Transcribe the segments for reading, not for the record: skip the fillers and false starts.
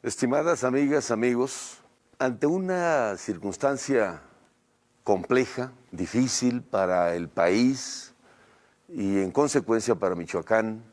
Estimadas amigas, amigos, ante una circunstancia compleja, difícil para el país y en consecuencia para Michoacán,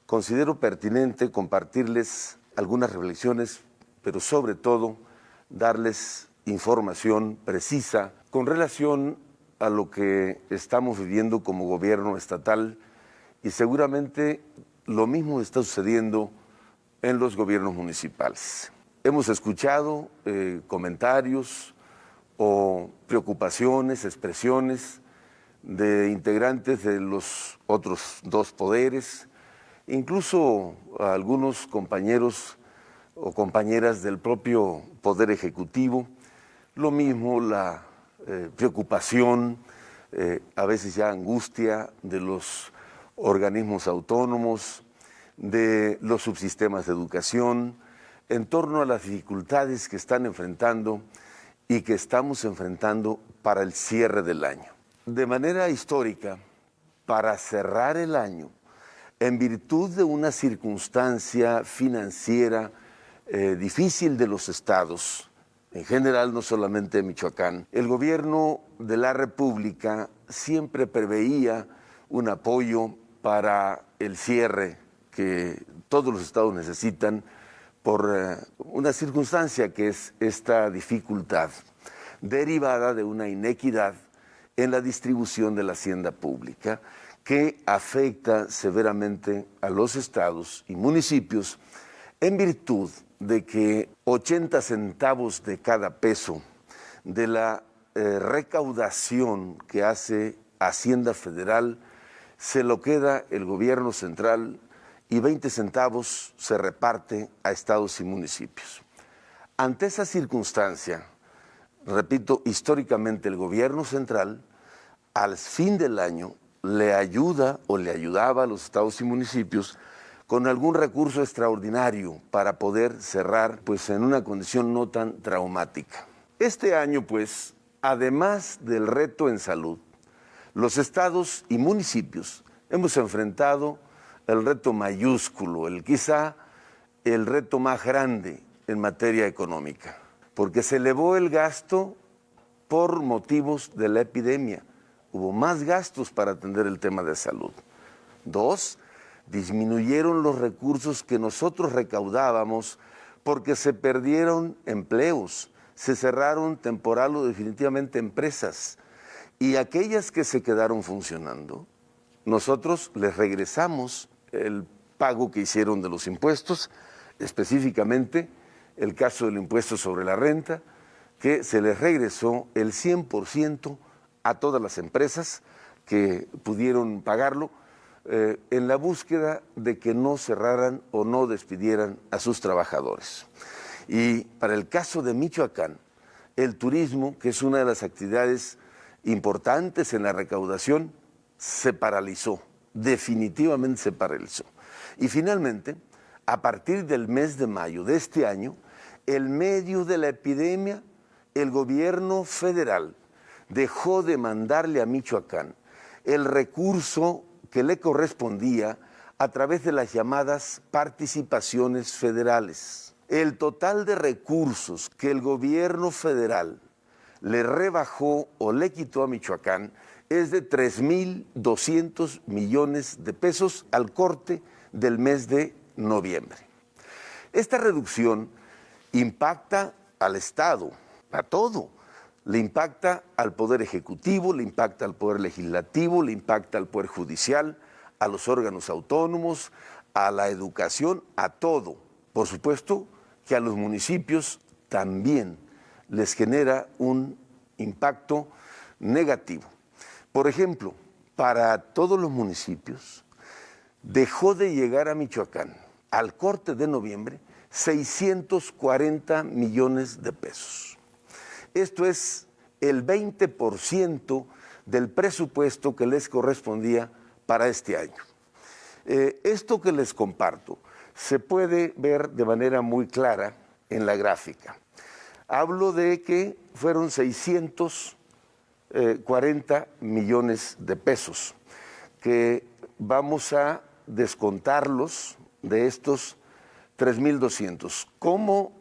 considero pertinente compartirles algunas reflexiones, pero sobre todo darles información precisa con relación a lo que estamos viviendo como gobierno estatal y seguramente lo mismo está sucediendo en los gobiernos municipales. Hemos escuchado comentarios o preocupaciones, expresiones de integrantes de los otros dos poderes, incluso a algunos compañeros o compañeras del propio Poder Ejecutivo, lo mismo la preocupación, a veces ya angustia de los organismos autónomos, de los subsistemas de educación, en torno a las dificultades que están enfrentando y que estamos enfrentando para el cierre del año. De manera histórica, para cerrar el año, en virtud de una circunstancia financiera difícil de los estados, en general no solamente de Michoacán, el gobierno de la República siempre preveía un apoyo para el cierre que todos los estados necesitan por una circunstancia que es esta dificultad derivada de una inequidad en la distribución de la hacienda pública que afecta severamente a los estados y municipios en virtud de que 80 centavos de cada peso de la recaudación que hace Hacienda Federal se lo queda el gobierno central y 20 centavos se reparte a estados y municipios. Ante esa circunstancia, repito, históricamente el gobierno central al fin del año le ayuda o le ayudaba a los estados y municipios con algún recurso extraordinario para poder cerrar pues en una condición no tan traumática. Este año pues, además del reto en salud, los estados y municipios hemos enfrentado el reto mayúsculo, quizá el reto más grande en materia económica, porque se elevó el gasto por motivos de la epidemia. Hubo más gastos para atender el tema de salud. 2, disminuyeron los recursos que nosotros recaudábamos porque se perdieron empleos, se cerraron temporal o definitivamente empresas, y aquellas que se quedaron funcionando, nosotros les regresamos el pago que hicieron de los impuestos, específicamente el caso del impuesto sobre la renta, que se les regresó el 100% a todas las empresas que pudieron pagarlo, en la búsqueda de que no cerraran o no despidieran a sus trabajadores. Y para el caso de Michoacán, el turismo, que es una de las actividades importantes en la recaudación, se paralizó, definitivamente se paralizó. Y finalmente, a partir del mes de mayo de este año, en medio de la epidemia, el gobierno federal dejó de mandarle a Michoacán el recurso que le correspondía a través de las llamadas participaciones federales. El total de recursos que el gobierno federal le rebajó o le quitó a Michoacán es de 3,200 millones de pesos al corte del mes de noviembre. Esta reducción impacta al Estado, a todo. Le impacta al Poder Ejecutivo, le impacta al Poder Legislativo, le impacta al Poder Judicial, a los órganos autónomos, a la educación, a todo. Por supuesto que a los municipios también les genera un impacto negativo. Por ejemplo, para todos los municipios dejó de llegar a Michoacán al corte de noviembre 640 millones de pesos. Esto es el 20% del presupuesto que les correspondía para este año. Esto que les comparto se puede ver de manera muy clara en la gráfica. Hablo de que fueron 640 millones de pesos, que vamos a descontarlos de estos 3,200. ¿Cómo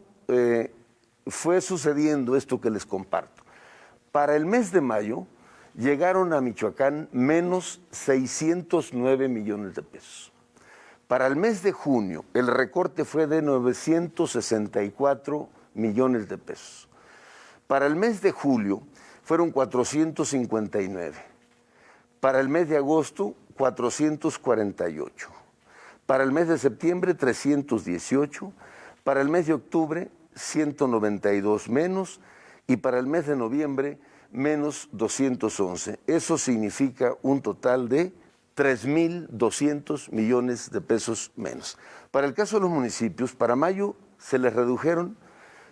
fue sucediendo esto que les comparto? Para el mes de mayo llegaron a Michoacán menos 609 millones de pesos. Para el mes de junio el recorte fue de 964 millones de pesos. Para el mes de julio fueron 459. Para el mes de agosto, 448. Para el mes de septiembre, 318. Para el mes de octubre, 192 menos. Y para el mes de noviembre, menos 211. Eso significa un total de 3,200 millones de pesos menos. Para el caso de los municipios, para mayo se les redujeron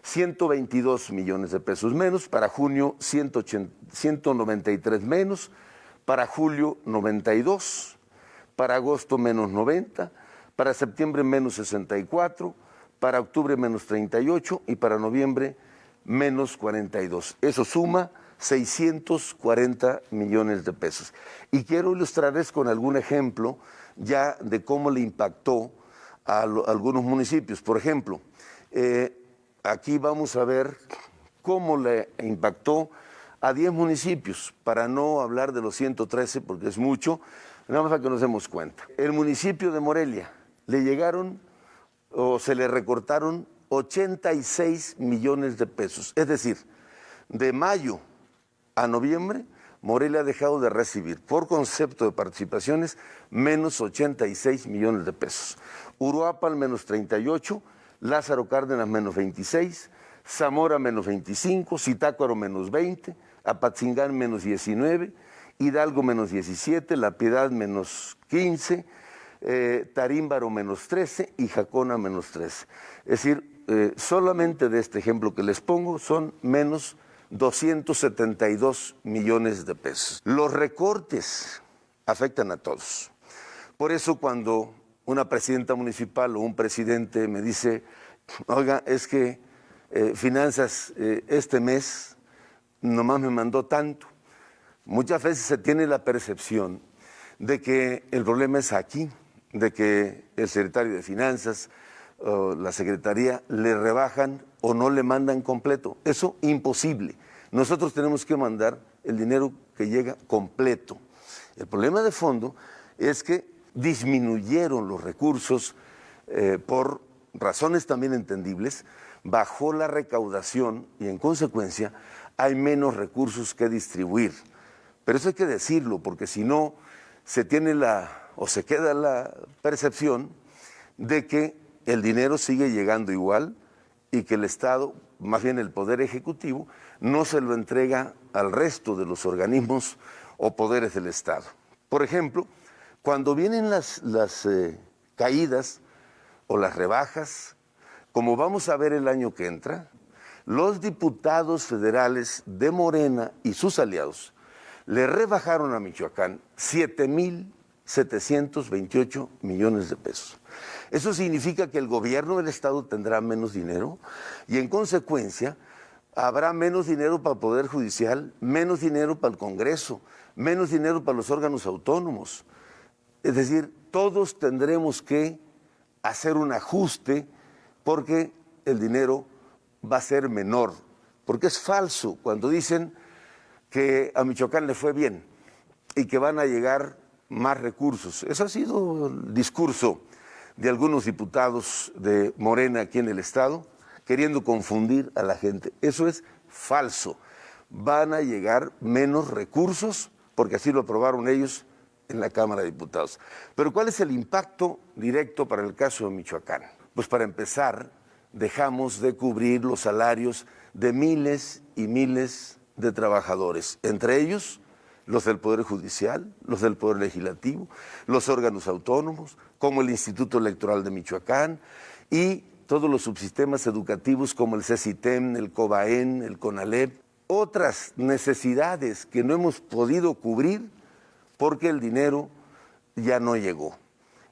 122 millones de pesos menos, para junio 193 menos, para julio 92, para agosto menos 90, para septiembre menos 64, para octubre menos 38 y para noviembre menos 42. Eso suma 640 millones de pesos. Y quiero ilustrarles con algún ejemplo ya de cómo le impactó a algunos municipios. Por ejemplo, aquí vamos a ver cómo le impactó a 10 municipios, para no hablar de los 113 porque es mucho, nada más para que nos demos cuenta. El municipio de Morelia le llegaron o se le recortaron 86 millones de pesos. Es decir, de mayo a noviembre, Morelia ha dejado de recibir, por concepto de participaciones, menos 86 millones de pesos. Uruapan menos 38, Lázaro Cárdenas menos 26, Zamora menos 25, Zitácuaro menos 20, Apatzingán menos 19, Hidalgo menos 17, La Piedad menos 15, Tarímbaro menos 13 y Jacona menos 13. Es decir, solamente de este ejemplo que les pongo son menos 272 millones de pesos. Los recortes afectan a todos. Por eso cuando una presidenta municipal o un presidente me dice, oiga, es que finanzas este mes nomás me mandó tanto, muchas veces se tiene la percepción de que el problema es aquí, de que el secretario de Finanzas o la Secretaría le rebajan o no le mandan completo. Eso imposible. Nosotros tenemos que mandar el dinero que llega completo. El problema de fondo es que disminuyeron los recursos por razones también entendibles, bajó la recaudación y en consecuencia hay menos recursos que distribuir. Pero eso hay que decirlo, porque si no se tiene se queda la percepción de que el dinero sigue llegando igual y que el Estado, más bien el Poder Ejecutivo, no se lo entrega al resto de los organismos o poderes del Estado. Por ejemplo, cuando vienen las caídas o las rebajas, como vamos a ver el año que entra, los diputados federales de Morena y sus aliados le rebajaron a Michoacán 7,728 millones de pesos. Eso significa que el gobierno del Estado tendrá menos dinero y en consecuencia habrá menos dinero para el Poder Judicial, menos dinero para el Congreso, menos dinero para los órganos autónomos. Es decir, todos tendremos que hacer un ajuste porque el dinero va a ser menor. Porque es falso cuando dicen que a Michoacán le fue bien y que van a llegar más recursos. Eso ha sido el discurso de algunos diputados de Morena aquí en el Estado, queriendo confundir a la gente. Eso es falso. Van a llegar menos recursos, porque así lo aprobaron ellos en la Cámara de Diputados. Pero ¿cuál es el impacto directo para el caso de Michoacán? Pues para empezar, dejamos de cubrir los salarios de miles y miles de trabajadores, entre ellos los del Poder Judicial, los del Poder Legislativo, los órganos autónomos, como el Instituto Electoral de Michoacán y todos los subsistemas educativos como el CECITEM, el COBAEN, el CONALEP, otras necesidades que no hemos podido cubrir porque el dinero ya no llegó.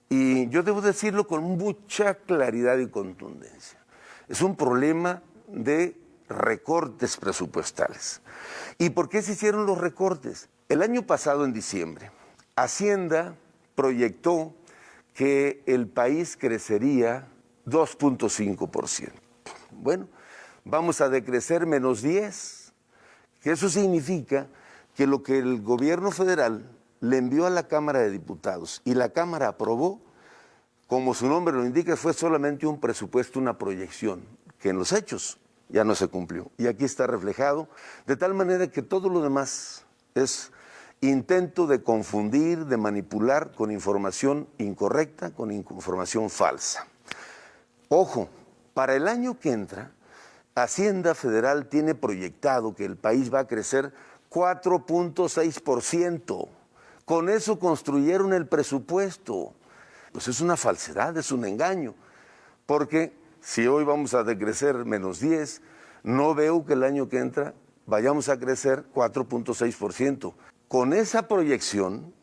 Y yo debo decirlo con mucha claridad y contundencia. Es un problema de recortes presupuestales. ¿Y por qué se hicieron los recortes? El año pasado, en diciembre, Hacienda proyectó que el país crecería 2.5%. Bueno, vamos a decrecer menos 10, que eso significa que lo que el gobierno federal le envió a la Cámara de Diputados y la Cámara aprobó, como su nombre lo indica, fue solamente un presupuesto, una proyección, que en los hechos ya no se cumplió. Y aquí está reflejado, de tal manera que todo lo demás es intento de confundir, de manipular con información incorrecta, con información falsa. Ojo, para el año que entra, Hacienda Federal tiene proyectado que el país va a crecer 4.6%. Con eso construyeron el presupuesto. Pues es una falsedad, es un engaño. Porque si hoy vamos a decrecer menos 10, no veo que el año que entra vayamos a crecer 4.6%. Con esa proyección,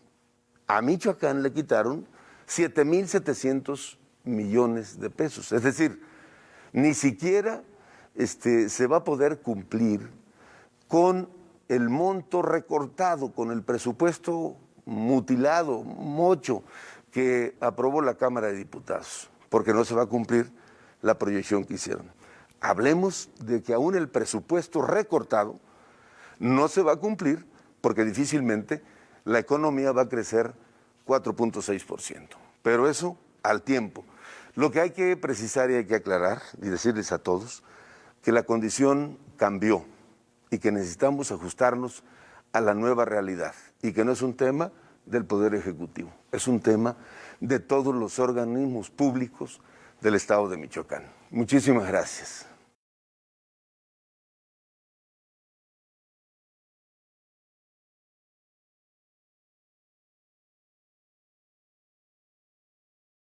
a Michoacán le quitaron 7,700 millones de pesos. Es decir, ni siquiera se va a poder cumplir con el monto recortado, con el presupuesto mutilado, mocho, que aprobó la Cámara de Diputados, porque no se va a cumplir la proyección que hicieron. Hablemos de que aún el presupuesto recortado no se va a cumplir, porque difícilmente la economía va a crecer 4.6%. Pero eso al tiempo. Lo que hay que precisar y hay que aclarar y decirles a todos que la condición cambió y que necesitamos ajustarnos a la nueva realidad y que no es un tema del Poder Ejecutivo, es un tema de todos los organismos públicos del Estado de Michoacán. Muchísimas gracias.